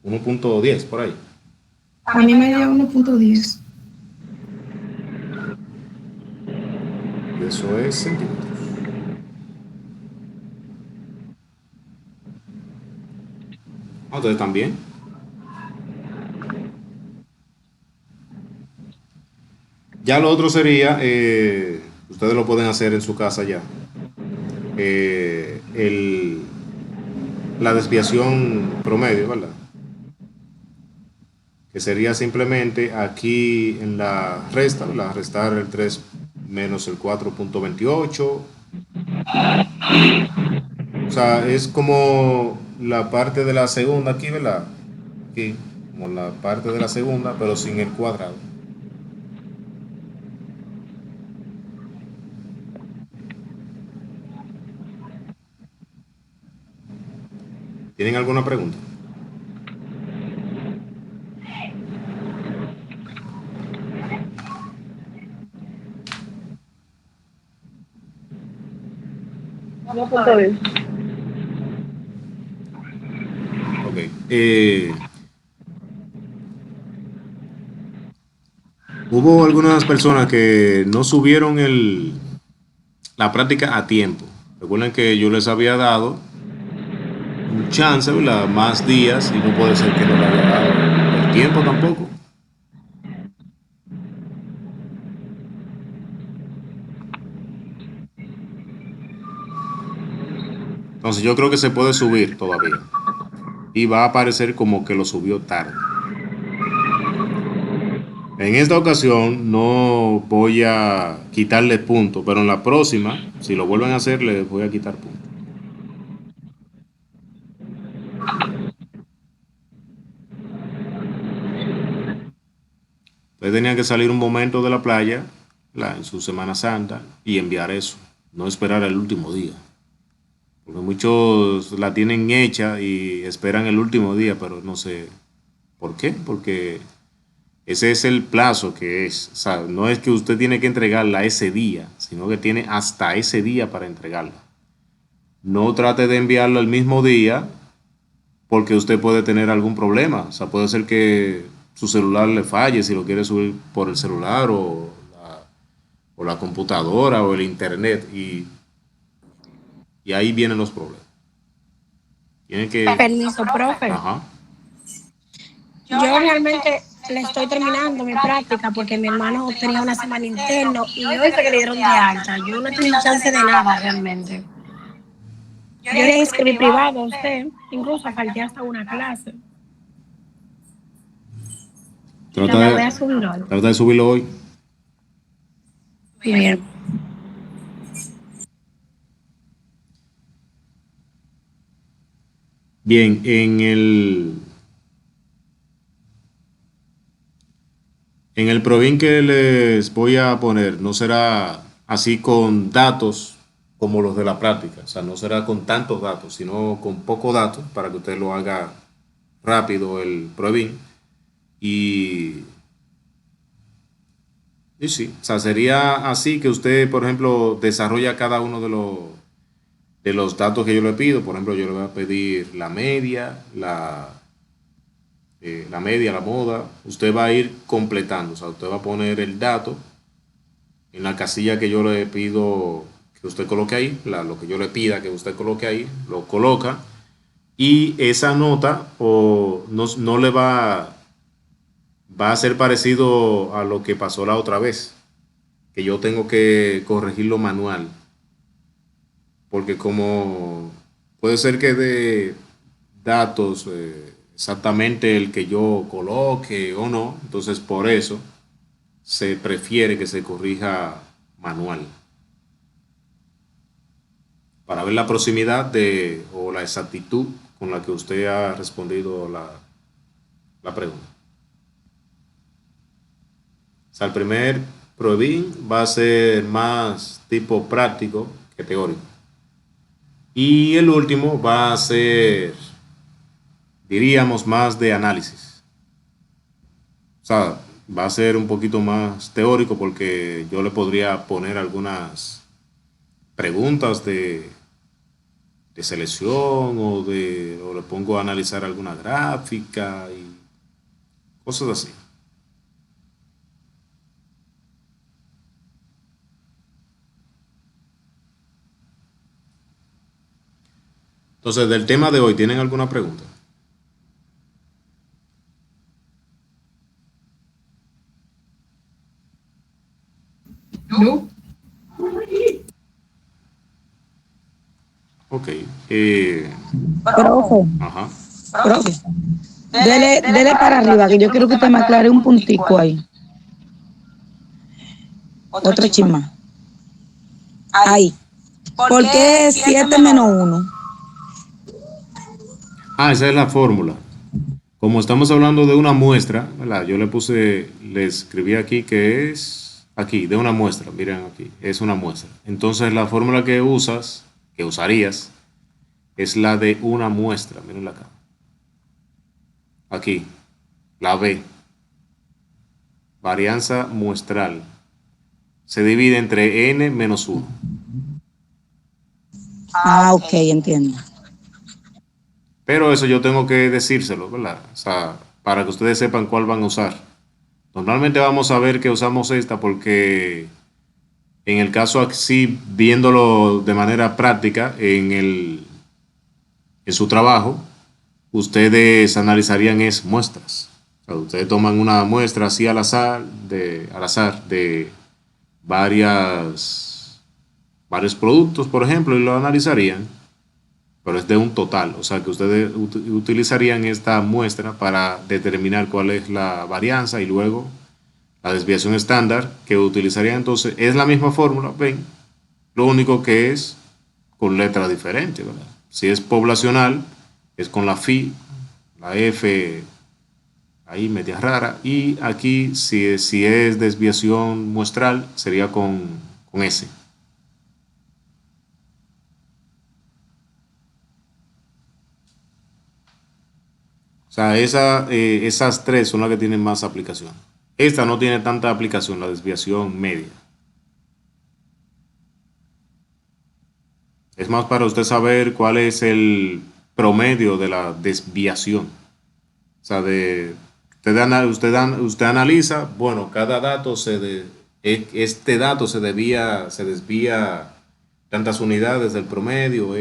A: 1.10 por ahí.
B: A mí me dio 1.10.
A: Y eso es centímetros. Entonces también. Ya lo otro sería, ustedes lo pueden hacer en su casa ya. La desviación promedio, ¿verdad? Que sería simplemente aquí en la resta, ¿verdad? Restar el 3 menos el 4.28. O sea, es como la parte de la segunda aquí, ¿verdad? Aquí, como la parte de la segunda, pero sin el cuadrado. ¿Tienen alguna pregunta? Ok. Hubo algunas personas que no subieron la práctica a tiempo. Recuerden que yo les había dado un chance, ¿verdad? Más días y no puede ser que no le haya dado el tiempo tampoco. Entonces yo creo que se puede subir todavía. Y va a aparecer como que lo subió tarde. En esta ocasión no voy a quitarle punto, pero en la próxima, si lo vuelven a hacer, les voy a quitar punto. Ustedes tenían que salir un momento de la playa en su Semana Santa y enviar eso, no esperar el último día. Porque muchos la tienen hecha y esperan el último día, pero no sé por qué, porque ese es el plazo que es. O sea, no es que usted tiene que entregarla ese día, sino que tiene hasta ese día para entregarla. No trate de enviarla el mismo día porque usted puede tener algún problema. O sea, puede ser que su celular le falle si lo quiere subir por el celular o la computadora o el internet y ahí vienen los problemas. Tiene que...
H: Permiso, profe.
A: Ajá.
H: Yo realmente le estoy terminando mi práctica porque mi hermano tenía una semana interno y hoy fue que le dieron de alta. Yo no he tenido chance de nada realmente. Yo le inscribí privado a usted, incluso falté hasta una clase.
A: Trata
H: La voy a subir hoy.
A: Trata de subirlo hoy.
H: Bien.
A: Bien, en el Provin que les voy a poner no será así con datos como los de la práctica, o sea, no será con tantos datos, sino con pocos datos para que usted lo haga rápido el Provin y sí, o sea, sería así que usted, por ejemplo, desarrolla cada uno de los datos que yo le pido. Por ejemplo, yo le voy a pedir la media, la moda. Usted va a ir completando, o sea, usted va a poner el dato en la casilla que yo le pido que usted coloque ahí, lo que yo le pida que usted coloque ahí, lo coloca y esa nota no le va a ser parecido a lo que pasó la otra vez, que yo tengo que corregirlo manual. Porque como puede ser que de datos exactamente el que yo coloque o no, entonces por eso se prefiere que se corrija manual. Para ver la proximidad o la exactitud con la que usted ha respondido la pregunta. O sea, el primer Provin va a ser más tipo práctico que teórico. Y el último va a ser, diríamos, más de análisis. O sea, va a ser un poquito más teórico porque yo le podría poner algunas preguntas de selección o le pongo a analizar alguna gráfica y cosas así. Entonces, del tema de hoy, ¿tienen alguna pregunta?
B: No.
A: Ok.
F: Profe,
A: Ajá.
F: profe, dele para arriba, que yo quiero que usted me aclare un puntico ahí. Otro chisma. Ahí. ¿Por qué 7 menos 1?
A: Esa es la fórmula. Como estamos hablando de una muestra, ¿verdad? Yo le escribí aquí que es, aquí, de una muestra, miren aquí, es una muestra. Entonces la fórmula que usarías, es la de una muestra, mirenla acá. Aquí, la B, varianza muestral, se divide entre n menos 1.
F: Ok, entiendo.
A: Pero eso yo tengo que decírselo, ¿verdad? O sea, para que ustedes sepan cuál van a usar. Normalmente vamos a ver que usamos esta porque en el caso así, viéndolo de manera práctica en su trabajo, ustedes analizarían muestras. O sea, ustedes toman una muestra así al azar de varios productos, por ejemplo, y lo analizarían, pero es de un total. O sea, que ustedes utilizarían esta muestra para determinar cuál es la varianza y luego la desviación estándar que utilizarían. Entonces, es la misma fórmula, ven, lo único que es con letras diferentes, ¿verdad? Si es poblacional, es con la phi, la F ahí media rara. Y aquí, si es desviación muestral, sería con S. O sea, esas tres son las que tienen más aplicación. Esta no tiene tanta aplicación, la desviación media. Es más para usted saber cuál es el promedio de la desviación. O sea, usted analiza, bueno, cada dato este dato se desvía tantas unidades del promedio,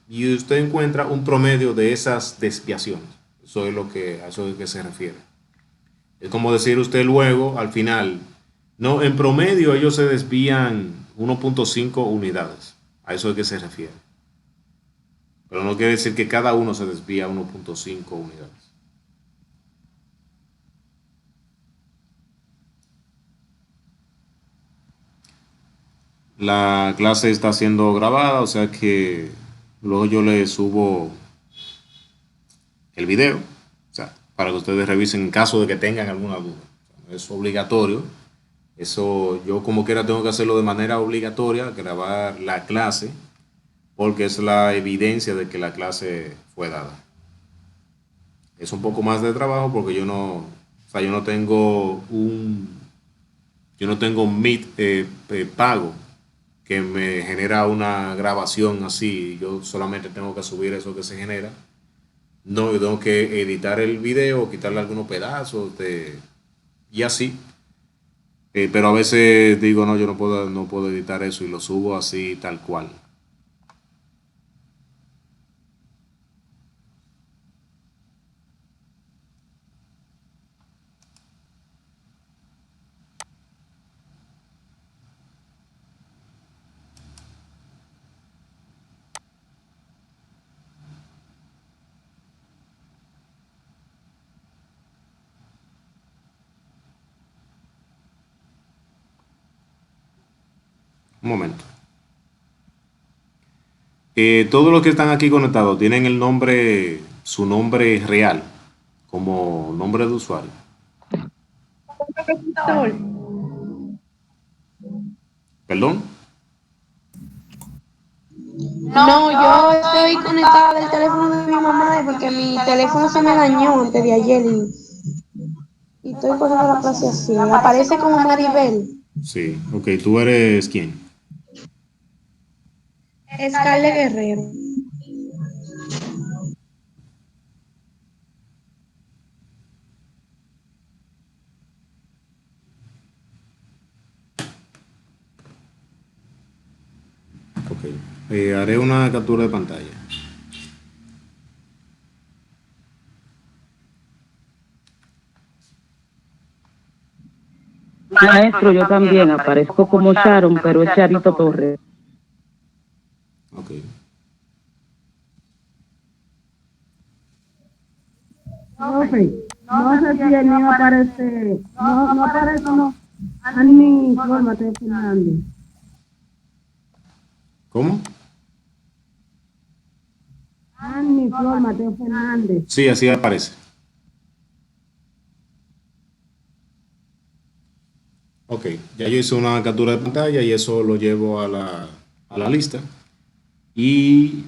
A: y usted encuentra un promedio de esas desviaciones. Eso es a eso es que se refiere. Es como decir usted luego, al final, no, en promedio ellos se desvían 1.5 unidades. A eso es que se refiere. Pero no quiere decir que cada uno se desvía 1.5 unidades. La clase está siendo grabada, o sea que luego yo le subo el video, o sea, para que ustedes revisen en caso de que tengan alguna duda. O sea, es obligatorio. Eso yo como quiera tengo que hacerlo de manera obligatoria, grabar la clase, porque es la evidencia de que la clase fue dada. Es un poco más de trabajo porque yo no tengo Meet pago que me genera una grabación así. Yo solamente tengo que subir eso que se genera. No, yo tengo que editar el video, quitarle algunos pedazos y así. Pero a veces digo, no, yo no puedo editar eso y lo subo así tal cual. Un momento. Todos los que están aquí conectados tienen su nombre real como nombre de usuario. ¿Perdón?
E: No, yo estoy conectada del teléfono de mi mamá porque mi teléfono se me dañó antes de ayer y estoy cogiendo la clase así. Aparece como Maribel.
A: Sí, ok. ¿Tú eres quién?
E: Es Carle Guerrero.
A: Ok. Haré una captura de pantalla.
F: Maestro, yo también aparezco como Sharon, pero es Charito Torres.
A: Ok.
I: No sé si el mío aparece, no aparece, no. Annie Flor Mateo Fernández.
A: ¿Cómo?
I: Annie Flor Mateo Fernández.
A: Sí, así aparece. Ok, ya yo hice una captura de pantalla y eso lo llevo a la lista. Y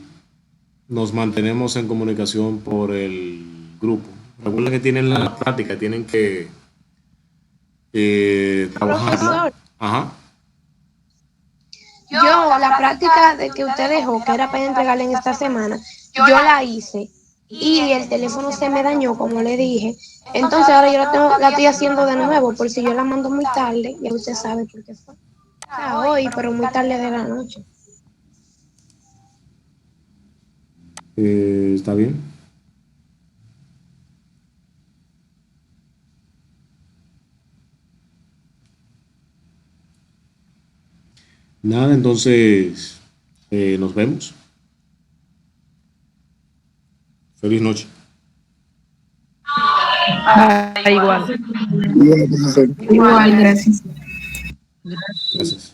A: nos mantenemos en comunicación por el grupo. Recuerden que tienen la práctica, tienen que trabajar.
E: Profesor.
A: Ajá.
E: Yo, la práctica de que usted dejó, que era para entregarle en esta semana, yo la hice y el teléfono se me dañó, como le dije. Entonces ahora yo la estoy haciendo de nuevo, por si yo la mando muy tarde, ya usted sabe por qué fue. O sea, hoy, pero muy tarde de la noche.
A: ¿Está bien? Nada, entonces nos vemos. Feliz noche.
F: Igual.
G: Bueno, profesor.
B: Igual, gracias.
A: Gracias.